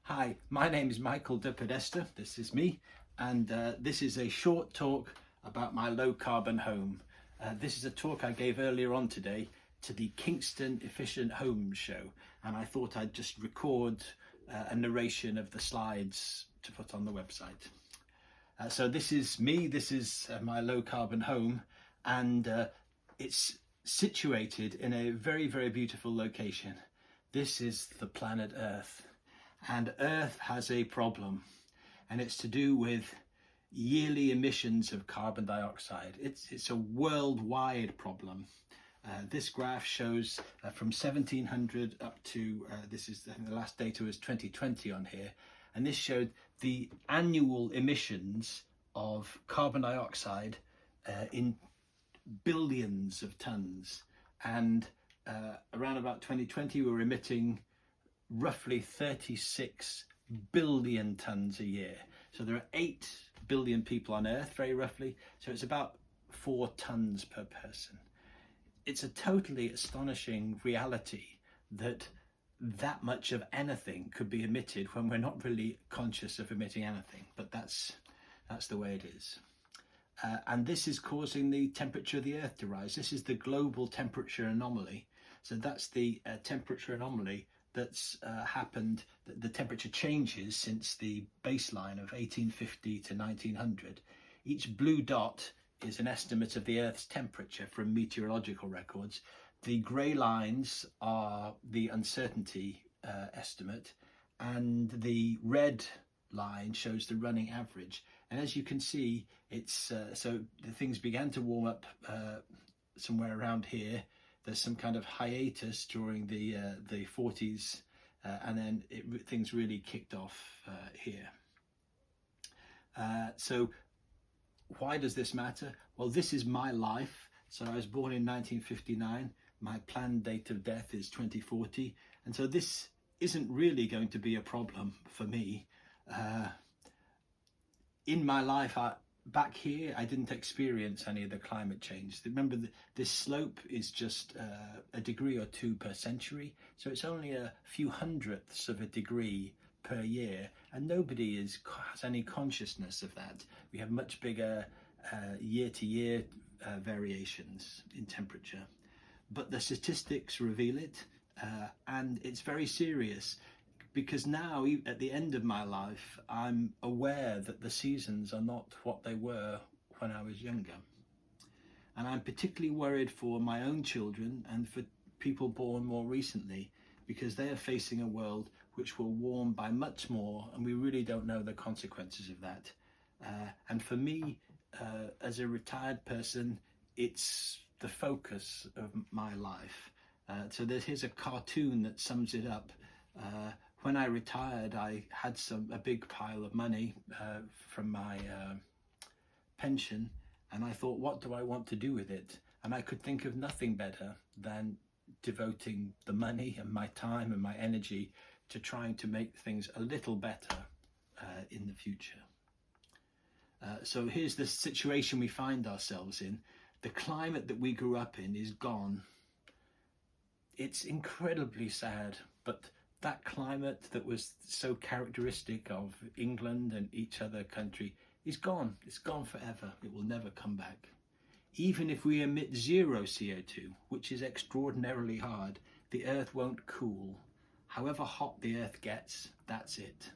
Hi, my name is Michael de Podesta, this is me, and this is a short talk about my low carbon home. This is a talk I gave earlier on today to the Kingston Efficient Homes Show, and I thought I'd just record a narration of the slides to put on the website. So this is me, this is my low carbon home, and it's situated in a very, very beautiful location. This is the planet Earth. And Earth has a problem, and it's to do with yearly emissions of carbon dioxide. It's a worldwide problem. This graph shows from 1700 up to, this is, I think the last data was 2020 on here, and this showed the annual emissions of carbon dioxide in billions of tons. And around about 2020, we were emitting roughly 36 billion tons a year. So there are 8 billion people on Earth, very roughly. So it's about 4 tons per person. It's a totally astonishing reality that that much of anything could be emitted when we're not really conscious of emitting anything. But that's the way it is. And this is causing the temperature of the Earth to rise. This is the global temperature anomaly. So that's the temperature anomaly that's happened, the temperature changes since the baseline of 1850 to 1900. Each blue dot is an estimate of the Earth's temperature from meteorological records. The grey lines are the uncertainty estimate, and the red line shows the running average. And as you can see, it's so the things began to warm up somewhere around here. There's some kind of hiatus during the 40s, and then things really kicked off here. So why does this matter? Well, this is my life. So I was born in 1959. My planned date of death is 2040. And so this isn't really going to be a problem for me. In my life, back here, I didn't experience any of the climate change. Remember, this slope is just a degree or 2 per century. So it's only a few hundredths of a degree per year. And nobody has any consciousness of that. We have much bigger year-to-year variations in temperature. But the statistics reveal it, and it's very serious. Because now, at the end of my life, I'm aware that the seasons are not what they were when I was younger. And I'm particularly worried for my own children and for people born more recently, because they are facing a world which will warm by much more, and we really don't know the consequences of that. And for me, as a retired person, it's the focus of my life. So here's a cartoon that sums it up. When I retired, I had a big pile of money from my pension, and I thought, what do I want to do with it? And I could think of nothing better than devoting the money and my time and my energy to trying to make things a little better in the future. So here's the situation we find ourselves in. The climate that we grew up in is gone. It's incredibly sad, but that climate that was so characteristic of England and each other country is gone. It's gone forever. It will never come back. Even if we emit 0 CO2, which is extraordinarily hard, the Earth won't cool. However hot the Earth gets, that's it.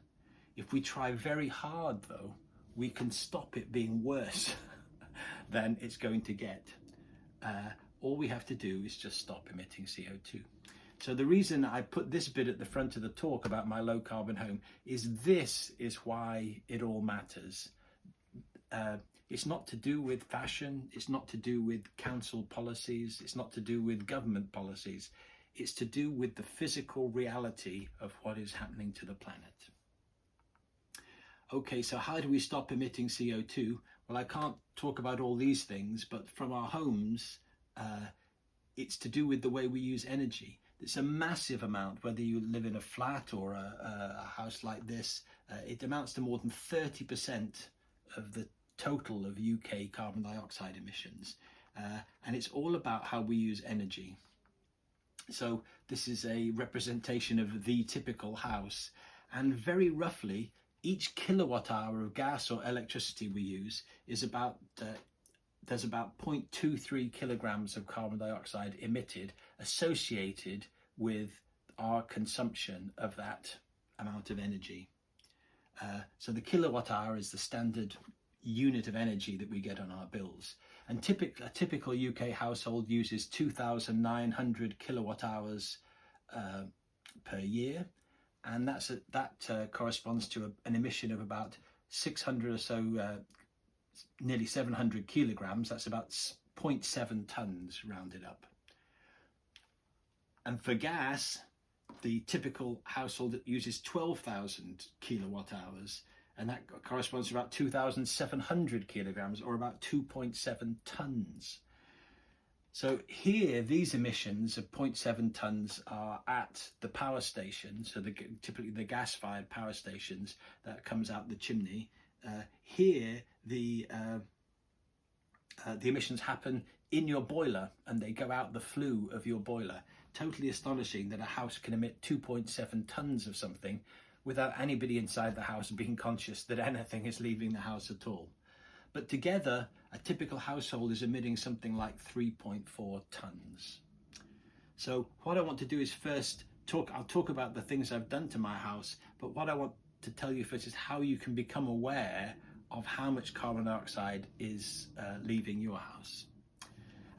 If we try very hard, though, we can stop it being worse than it's going to get. All we have to do is just stop emitting CO2. So the reason I put this bit at the front of the talk about my low carbon home is this is why it all matters. It's not to do with fashion. It's not to do with council policies. It's not to do with government policies. It's to do with the physical reality of what is happening to the planet. Okay, so how do we stop emitting CO2? Well, I can't talk about all these things, but from our homes, it's to do with the way we use energy. It's a massive amount, whether you live in a flat or a house like this. It amounts to more than 30% of the total of UK carbon dioxide emissions. And it's all about how we use energy. So this is a representation of the typical house. And very roughly, each kilowatt hour of gas or electricity we use is about there's about 0.23 kilograms of carbon dioxide emitted associated with our consumption of that amount of energy. So the kilowatt hour is the standard unit of energy that we get on our bills. And a typical UK household uses 2,900 kilowatt hours per year. And that corresponds to an emission of about 600 or so, nearly 700 kilograms. That's about 0.7 tons rounded up. And for gas, the typical household uses 12,000 kilowatt hours, and that corresponds to about 2,700 kilograms, or about 2.7 tons. So here, these emissions of 0.7 tons are at the power station, so typically the gas-fired power stations that comes out the chimney. Here, the emissions happen in your boiler, and they go out the flue of your boiler. Totally astonishing that a house can emit 2.7 tons of something without anybody inside the house being conscious that anything is leaving the house at all. But together, a typical household is emitting something like 3.4 tons. So what I want to do is first I'll talk about the things I've done to my house, but what I want to tell you first is how you can become aware of how much carbon dioxide is leaving your house.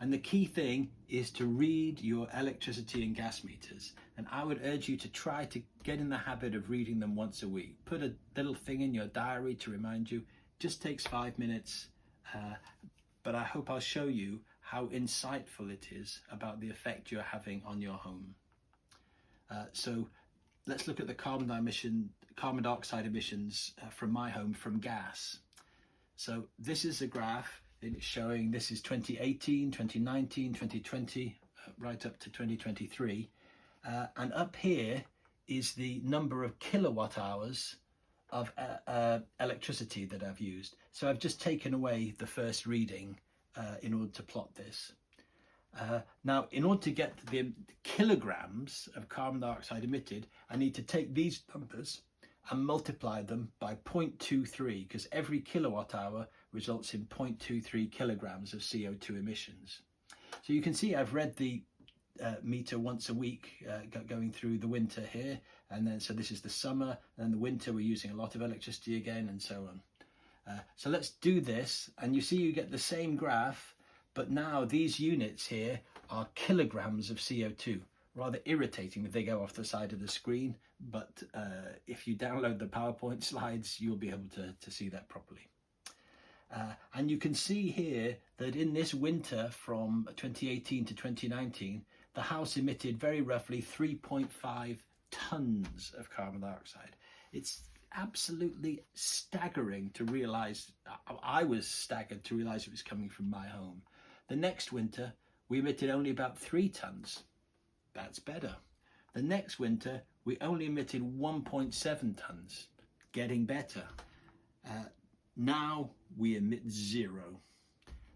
And the key thing is to read your electricity and gas meters. And I would urge you to try to get in the habit of reading them once a week. Put a little thing in your diary to remind you. Just takes 5 minutes, but I hope I'll show you how insightful it is about the effect you're having on your home. So let's look at the carbon dioxide emissions from my home from gas. So this is a graph. It's showing this is 2018, 2019, 2020, right up to 2023. And up here is the number of kilowatt hours of electricity that I've used. So I've just taken away the first reading in order to plot this. Now, in order to get the kilograms of carbon dioxide emitted, I need to take these numbers and multiply them by 0.23, because every kilowatt hour results in 0.23 kilograms of CO2 emissions. So you can see I've read the meter once a week going through the winter here, and then so this is the summer, and the winter we're using a lot of electricity again, and so on. So let's do this, and you see you get the same graph, but now these units here are kilograms of CO2. Rather irritating if they go off the side of the screen, but if you download the PowerPoint slides, you'll be able to see that properly. And you can see here that in this winter from 2018 to 2019, the house emitted very roughly 3.5 tons of carbon dioxide. It's absolutely staggering to realize. I was staggered to realize it was coming from my home. The next winter, we emitted only about 3 tons. That's better. The next winter, we only emitted 1.7 tons, getting better. Now we emit 0.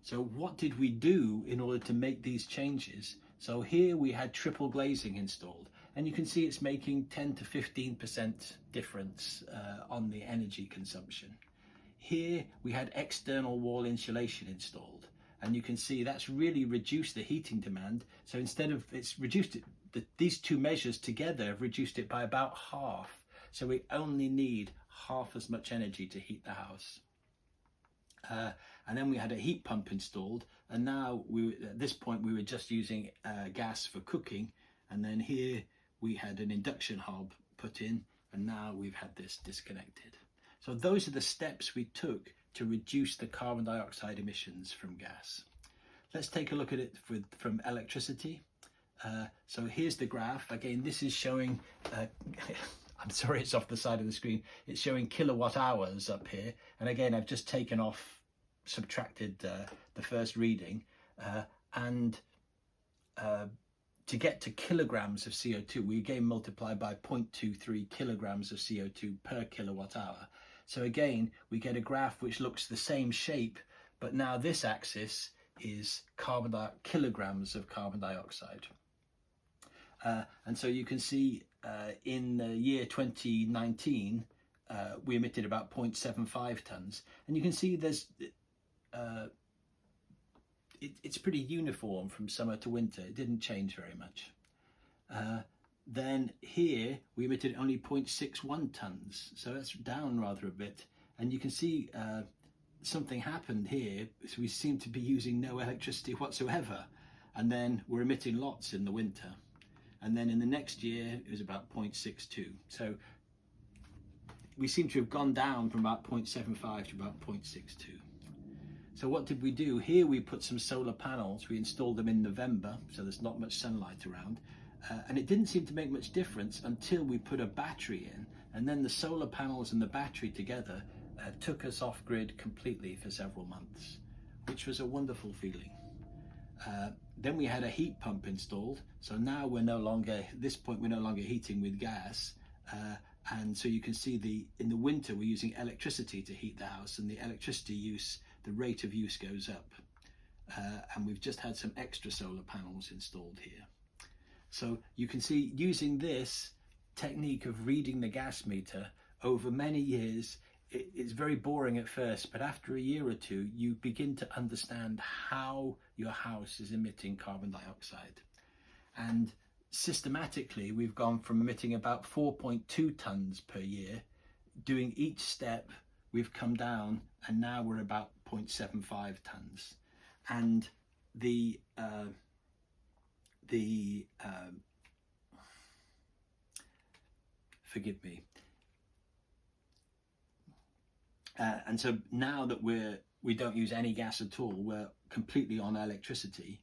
So what did we do in order to make these changes? So here we had triple glazing installed, and you can see it's making 10 to 15% difference on the energy consumption. Here we had external wall insulation installed, and you can see that's really reduced the heating demand. So instead of, it's reduced it, these two measures together have reduced it by about half. So we only need half as much energy to heat the house. And then we had a heat pump installed, and now at this point we were just using gas for cooking, and then here we had an induction hob put in, and now we've had this disconnected. So those are the steps we took to reduce the carbon dioxide emissions from gas. Let's take a look at it from electricity. So here's the graph. Again, this is showing, I'm sorry it's off the side of the screen, it's showing kilowatt hours up here. And again, I've just subtracted the first reading. To get to kilograms of CO2, we again multiply by 0.23 kilograms of CO2 per kilowatt hour. So again, we get a graph which looks the same shape, but now this axis is kilograms of carbon dioxide. And so you can see in the year 2019, we emitted about 0.75 tons, and you can see there's it's pretty uniform from summer to winter. It didn't change very much. Then here we emitted only 0.61 tons, so that's down rather a bit, and you can see something happened here. So we seem to be using no electricity whatsoever, and then we're emitting lots in the winter, and then in the next year it was about 0.62. So we seem to have gone down from about 0.75 to about 0.62. So what did we do? Here we put some solar panels. We installed them in November, so there's not much sunlight around, and it didn't seem to make much difference until we put a battery in, and then the solar panels and the battery together took us off grid completely for several months, which was a wonderful feeling. Then we had a heat pump installed, so now we're no longer, at this point we're no longer heating with gas, and so you can see in the winter we're using electricity to heat the house, and the electricity use, the rate of use goes up, and we've just had some extra solar panels installed here. So you can see, using this technique of reading the gas meter over many years, it's very boring at first, but after a year or two you begin to understand how your house is emitting carbon dioxide. And systematically we've gone from emitting about 4.2 tons per year. Doing each step we've come down, and now we're about 0.75 tons. And forgive me. And so now that we don't use any gas at all, we're completely on electricity.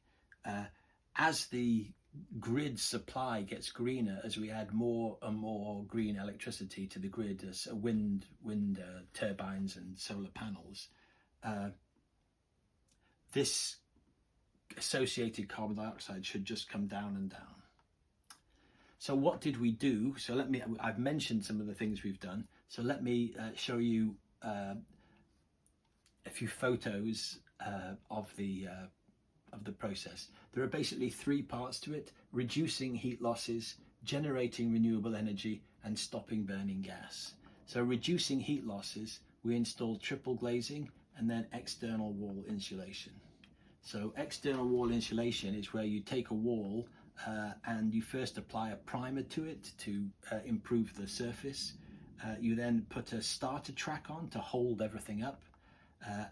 As the grid supply gets greener, as we add more and more green electricity to the grid, as wind turbines and solar panels, this associated carbon dioxide should just come down and down. So what did we do? So I've mentioned some of the things we've done. So let me show you a few photos of the process. There are basically three parts to it: reducing heat losses, generating renewable energy, and stopping burning gas. So reducing heat losses, we installed triple glazing and then external wall insulation. So external wall insulation is where you take a wall and you first apply a primer to it to improve the surface. You then put a starter track on to hold everything up,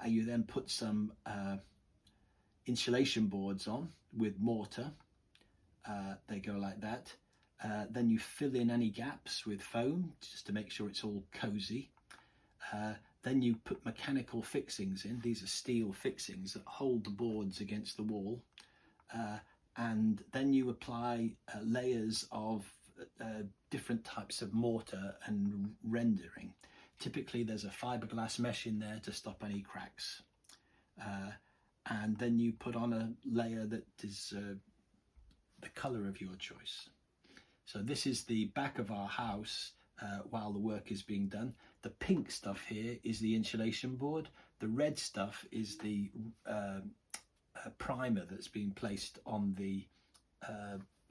and you then put some insulation boards on with mortar. They go like that. Then you fill in any gaps with foam just to make sure it's all cozy. Then you put mechanical fixings in. These are steel fixings that hold the boards against the wall. And then you apply layers of different types of mortar and rendering. Typically there's a fiberglass mesh in there to stop any cracks. And then you put on a layer that is the colour of your choice. So this is the back of our house while the work is being done. The pink stuff here is the insulation board. The red stuff is the primer that's been placed on the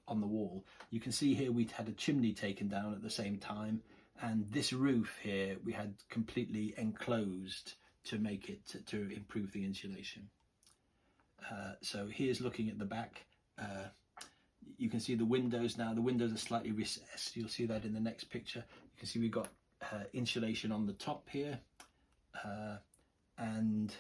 wall. You can see here we'd had a chimney taken down at the same time, and this roof here we had completely enclosed to make it to improve the insulation. So here's looking at the back. You can see the windows now. The windows are slightly recessed. You'll see that in the next picture. You can see we've got insulation on the top here, and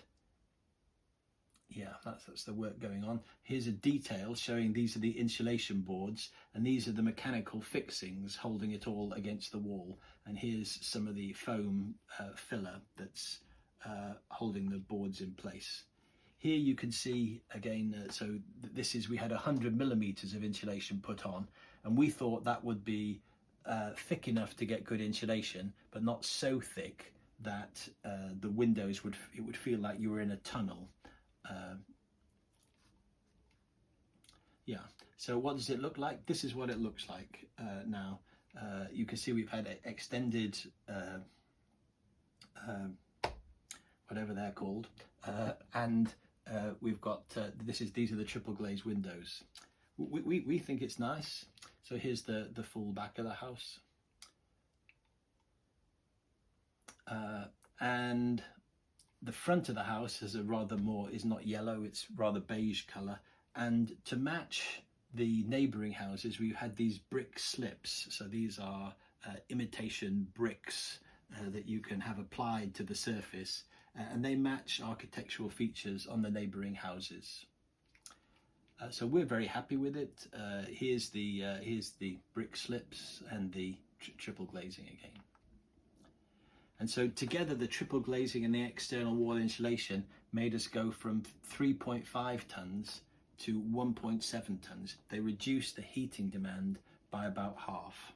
yeah, that's the work going on. Here's a detail showing these are the insulation boards, and these are the mechanical fixings holding it all against the wall. And here's some of the foam filler that's holding the boards in place. Here you can see again, so this is, we had 100 millimeters of insulation put on, and we thought that would be thick enough to get good insulation, but not so thick that the windows it would feel like you were in a tunnel. Yeah, so what does it look like? This is what it looks like now. You can see we've had extended whatever they're called, and we've got these are the triple glazed windows. We think it's nice. So here's the full back of the house. And the front of the house is is not yellow, it's rather beige colour. And to match the neighbouring houses, we had these brick slips. So these are imitation bricks that you can have applied to the surface, and they match architectural features on the neighbouring houses. So we're very happy with it. Here's the brick slips and the triple glazing again. And so together, the triple glazing and the external wall insulation made us go from 3.5 tonnes to 1.7 tonnes. They reduced the heating demand by about half.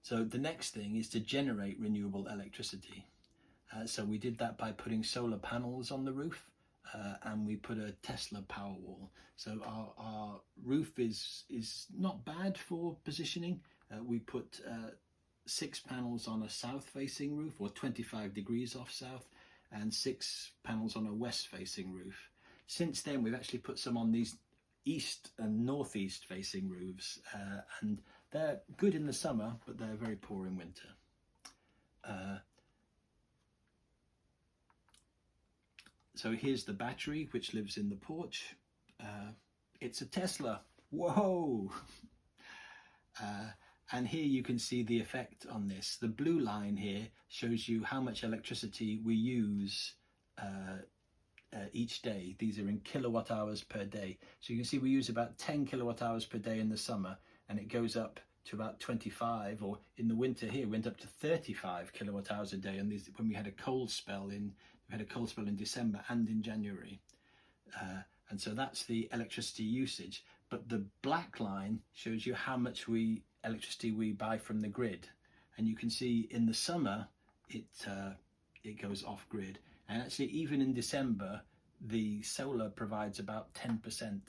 So the next thing is to generate renewable electricity. So we did that by putting solar panels on the roof, and we put a Tesla Powerwall. So our roof is not bad for positioning. We put 6 panels on a south-facing roof, or 25 degrees off south, and 6 panels on a west-facing roof. Since then, we've actually put some on these east and northeast-facing roofs, and they're good in the summer, but they're very poor in winter. So here's the battery, which lives in the porch. It's a Tesla. Whoa! And here you can see the effect on this. The blue line here shows you how much electricity we use each day. These are in kilowatt hours per day. So you can see we use about 10 kilowatt hours per day in the summer, and it goes up to about 25, or in the winter here went up to 35 kilowatt hours a day. And these, when we had a cold spell in December and in January. And so that's the electricity usage. But the black line shows you how much electricity we buy from the grid, and you can see in the summer it goes off grid, and actually even in December the solar provides about 10%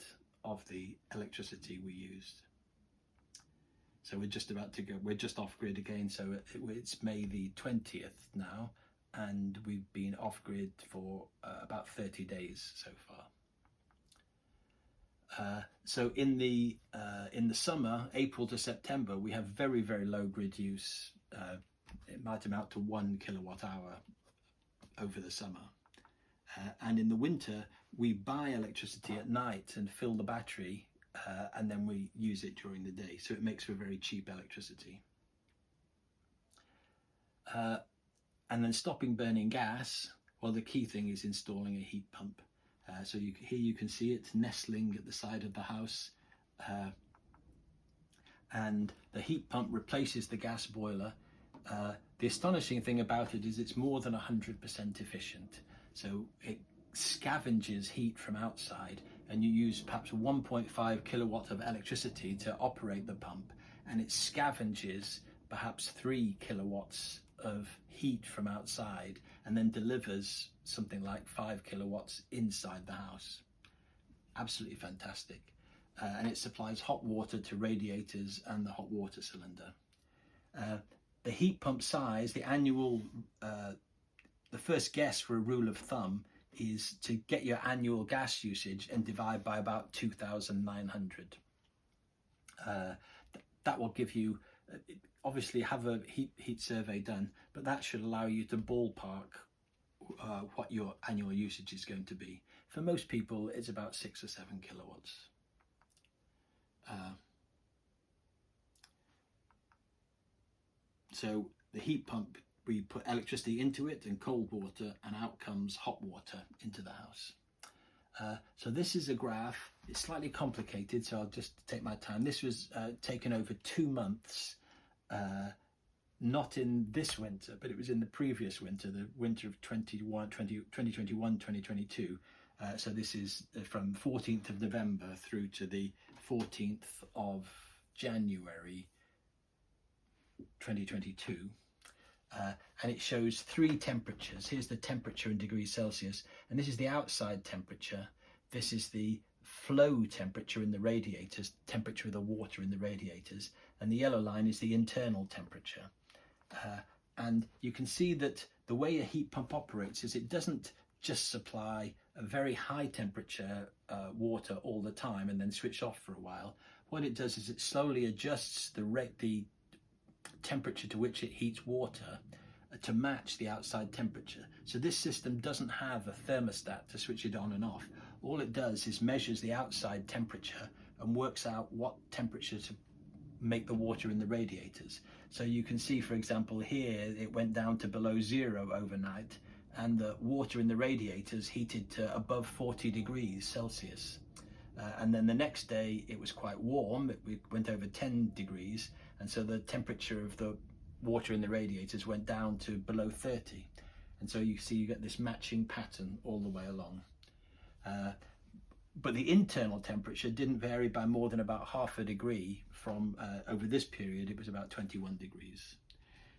of the electricity we used. So we're just off grid again. So it's May the 20th now, and we've been off grid for about 30 days so far. So in the summer, April to September, we have very, very low grid use. It might amount to 1 kilowatt hour over the summer. And in the winter, we buy electricity at night and fill the battery, and then we use it during the day. So it makes for very cheap electricity. And then stopping burning gas, well, the key thing is installing a heat pump. So here you can see it nestling at the side of the house, and the heat pump replaces the gas boiler. The astonishing thing about it is it's more than 100% efficient. So it scavenges heat from outside, and you use perhaps 1.5 kilowatt of electricity to operate the pump, and it scavenges perhaps 3 kilowatts of heat from outside, and then delivers something like 5 kilowatts inside the house. Absolutely fantastic. And it supplies hot water to radiators and the hot water cylinder. The heat pump size, the first guess for a rule of thumb is to get your annual gas usage and divide by about 2,900. That will give you, obviously have a heat survey done, but that should allow you to ballpark what your annual usage is going to be. For most people, it's about 6 or 7 kilowatts. So the heat pump, we put electricity into it and cold water, and out comes hot water into the house. So this is a graph. It's slightly complicated, so I'll just take my time. This was taken over 2 months, not in this winter, but it was in the previous winter, the winter of 2021-2022. So this is from 14th of November through to the 14th of January 2022. And it shows 3 temperatures. Here's the temperature in degrees Celsius, and this is the outside temperature. This is the flow temperature in the radiators, temperature of the water in the radiators, and the yellow line is the internal temperature. And you can see that the way a heat pump operates is it doesn't just supply a very high temperature water all the time and then switch off for a while. What it does is it slowly adjusts the temperature to which it heats water to match the outside temperature. So this system doesn't have a thermostat to switch it on and off. All it does is measures the outside temperature and works out what temperature to make the water in the radiators. So you can see, for example, here it went down to below 0 overnight, and the water in the radiators heated to above 40 degrees Celsius. And then the next day it was quite warm, it went over 10 degrees, and so the temperature of the water in the radiators went down to below 30. And so you see you get this matching pattern all the way along. But the internal temperature didn't vary by more than about half a degree from over this period. It was about 21 degrees.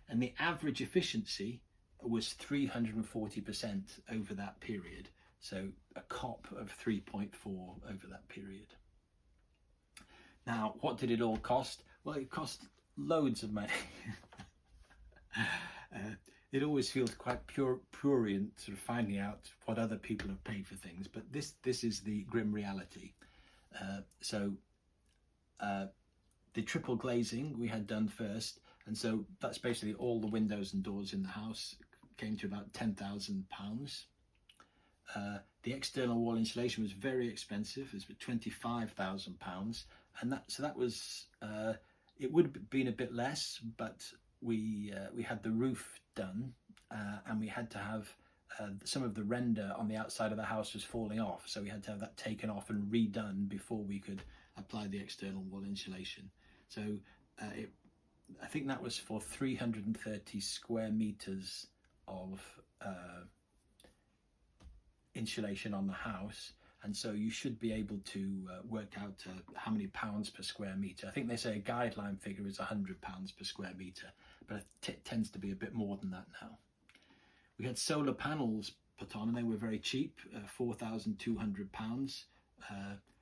And the average efficiency was 340% over that period. So a COP of 3.4 over that period. Now, what did it all cost? Well, it cost loads of money. It always feels quite prurient sort of finding out what other people have paid for things, but this is the grim reality. The triple glazing we had done first, and so that's basically all the windows and doors in the house, came to about £10,000. The external wall insulation was very expensive. It was £25,000, and that was it would have been a bit less, but we had the roof done, and we had to have some of the render on the outside of the house was falling off, so we had to have that taken off and redone before we could apply the external wall insulation. So I think that was for 330 square meters of insulation on the house, and so you should be able to work out how many pounds per square meter. I think they say a guideline figure is £100 per square meter, but it tends to be a bit more than that now. We had solar panels put on, and they were very cheap, £4,200.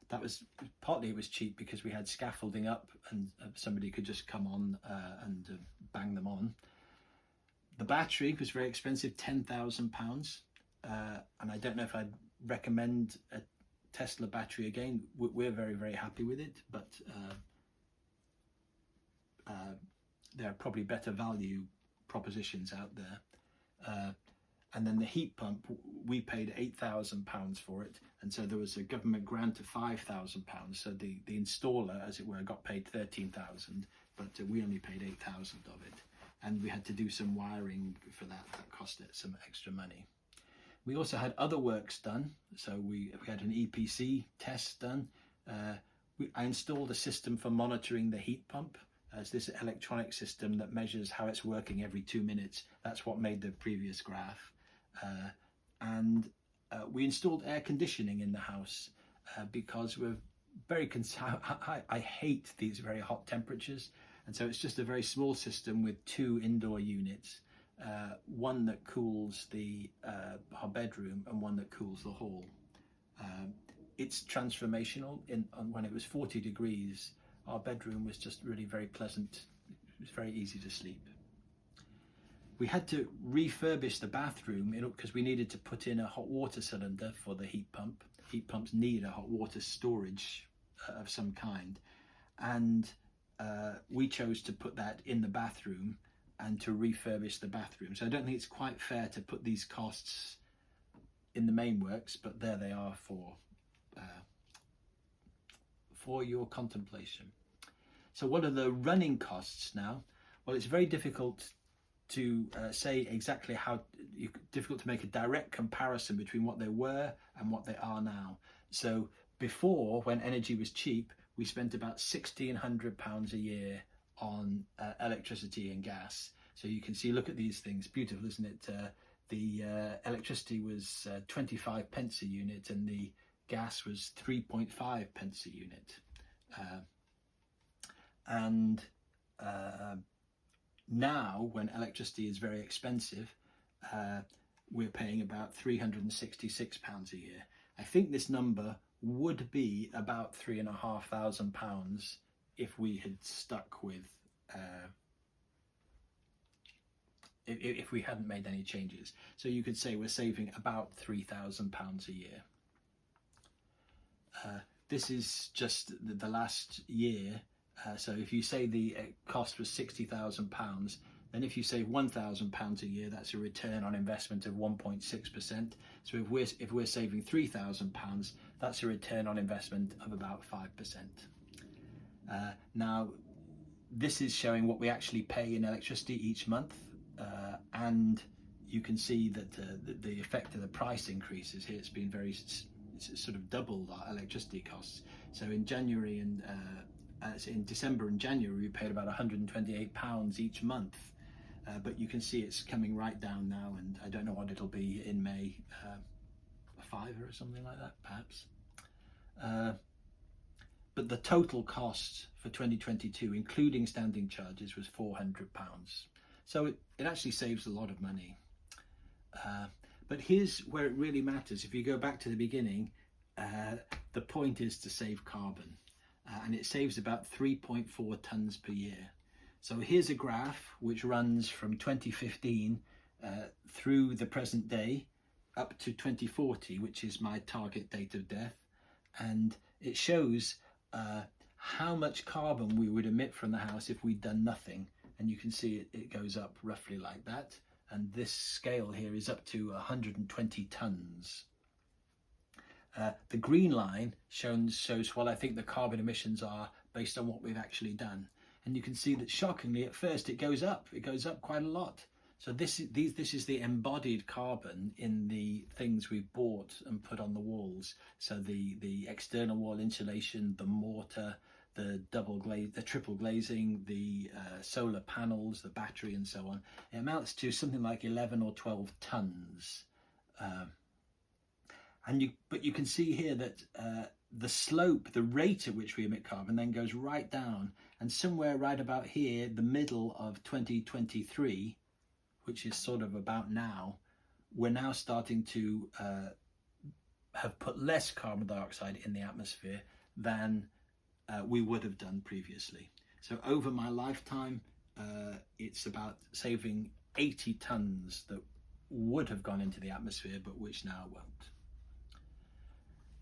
That was partly, it was cheap because we had scaffolding up and somebody could just come on and bang them on. The battery was very expensive, £10,000, and I don't know if I'd recommend a Tesla battery again. We're very, very happy with it, but there are probably better value propositions out there. And then the heat pump, we paid £8,000 for it, and so there was a government grant of £5,000. So the installer, as it were, got paid £13,000, but we only paid £8,000 of it, and we had to do some wiring for that. That cost it some extra money. We also had other works done, so we had an EPC test done. I installed a system for monitoring the heat pump. It's this electronic system that measures how it's working every 2 minutes. That's what made the previous graph. And we installed air conditioning in the house because we're very I hate these very hot temperatures, and so it's just a very small system with 2 indoor units, one that cools our bedroom and one that cools the hall. It's transformational. When it was 40 degrees, our bedroom was just really very pleasant. It was very easy to sleep. We had to refurbish the bathroom because we needed to put in a hot water cylinder for the heat pump. Heat pumps need a hot water storage of some kind, and we chose to put that in the bathroom and to refurbish the bathroom. So I don't think it's quite fair to put these costs in the main works, but there they are for your contemplation. So what are the running costs now? Well, it's very difficult to say exactly difficult to make a direct comparison between what they were and what they are now. So before, when energy was cheap, we spent about £1,600 a year on electricity and gas. So you can see, look at these things, beautiful, isn't it? The electricity was 25 pence a unit, and the gas was 3.5 pence a unit. Now, when electricity is very expensive, we're paying about £366 a year. I think this number would be about £3,500 if we had stuck with if we hadn't made any changes. So you could say we're saving about £3,000 a year. This is just the last year. So if you say the cost was £60,000, then if you save £1,000 a year, that's a return on investment of 1.6%. So if we're saving £3,000, that's a return on investment of about 5%. Now, this is showing what we actually pay in electricity each month, and you can see that the effect of the price increases here. It's been it's sort of doubled our electricity costs. So in January and in December and January, we paid about £128 each month, but you can see it's coming right down now, and I don't know what it'll be in May, a fiver or something like that, perhaps. But the total cost for 2022, including standing charges, was £400. So it actually saves a lot of money. But here's where it really matters. If you go back to the beginning, the point is to save carbon, and it saves about 3.4 tonnes per year. So here's a graph which runs from 2015 through the present day up to 2040, which is my target date of death, and it shows how much carbon we would emit from the house if we'd done nothing. And you can see it goes up roughly like that. And this scale here is up to 120 tonnes. The green line shows what I think the carbon emissions are based on what we've actually done. And you can see that shockingly at first it goes up quite a lot. So this is the embodied carbon in the things we've bought and put on the walls. So the external wall insulation, the mortar, the triple glazing, the solar panels, the battery, and so on. It amounts to something like 11 or 12 tonnes. But you can see here that the slope, the rate at which we emit carbon, then goes right down, and somewhere right about here, the middle of 2023, which is sort of about now, we're now starting to have put less carbon dioxide in the atmosphere than we would have done previously. So over my lifetime, it's about saving 80 tonnes that would have gone into the atmosphere, but which now won't.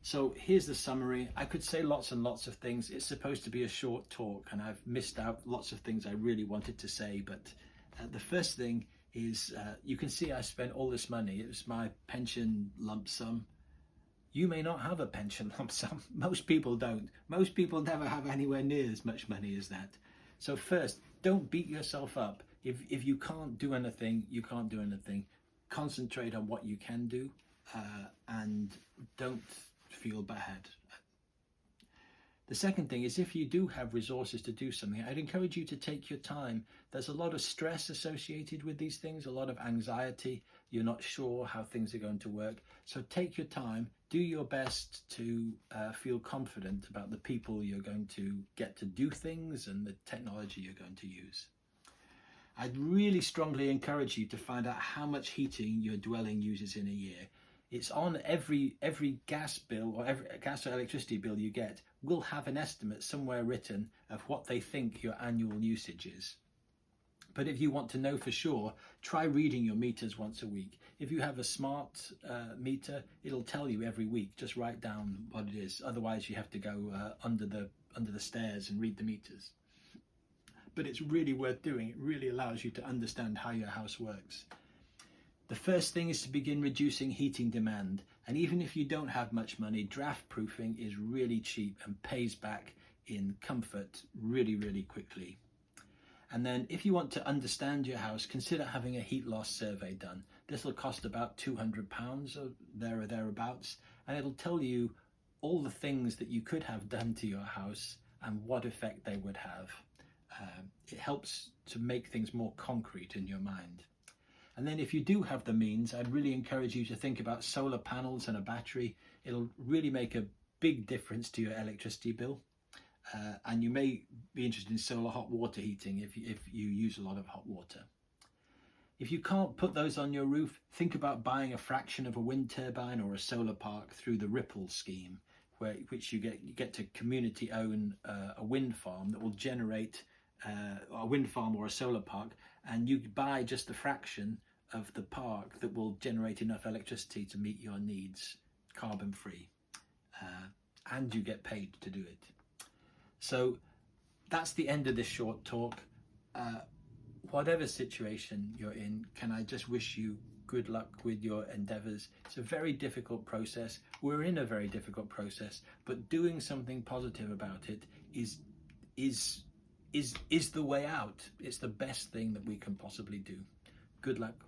So here's the summary. I could say lots and lots of things. It's supposed to be a short talk, and I've missed out lots of things I really wanted to say. But the first thing is, you can see I spent all this money. It was my pension lump sum. You may not have a pension lump sum. Most people don't. Most people never have anywhere near as much money as that. So first, don't beat yourself up. If you can't do anything, you can't do anything. Concentrate on what you can do, and don't feel bad. The second thing is, if you do have resources to do something, I'd encourage you to take your time. There's a lot of stress associated with these things, a lot of anxiety. You're not sure how things are going to work. So take your time, do your best to feel confident about the people you're going to get to do things and the technology you're going to use. I'd really strongly encourage you to find out how much heating your dwelling uses in a year. It's on every gas bill or every gas or electricity bill you get will have an estimate somewhere written of what they think your annual usage is. But if you want to know for sure, try reading your meters once a week. If you have a smart meter, it'll tell you every week. Just write down what it is. Otherwise, you have to go under the stairs and read the meters. But it's really worth doing. It really allows you to understand how your house works. The first thing is to begin reducing heating demand. And even if you don't have much money, draft proofing is really cheap and pays back in comfort really, really quickly. And then if you want to understand your house, consider having a heat loss survey done. This will cost about £200 or thereabouts, and it'll tell you all the things that you could have done to your house and what effect they would have. It helps to make things more concrete in your mind. And then if you do have the means, I'd really encourage you to think about solar panels and a battery. It'll really make a big difference to your electricity bill. And you may be interested in solar hot water heating if you use a lot of hot water. If you can't put those on your roof, think about buying a fraction of a wind turbine or a solar park through the Ripple scheme, which you get to community own a wind farm that will generate a wind farm or a solar park, and you buy just a fraction of the park that will generate enough electricity to meet your needs, carbon free, and you get paid to do it. So that's the end of this short talk. Whatever situation you're in, can I just wish you good luck with your endeavors. It's a very difficult process. We're in a very difficult process, but doing something positive about it is the way out. It's the best thing that we can possibly do. Good luck.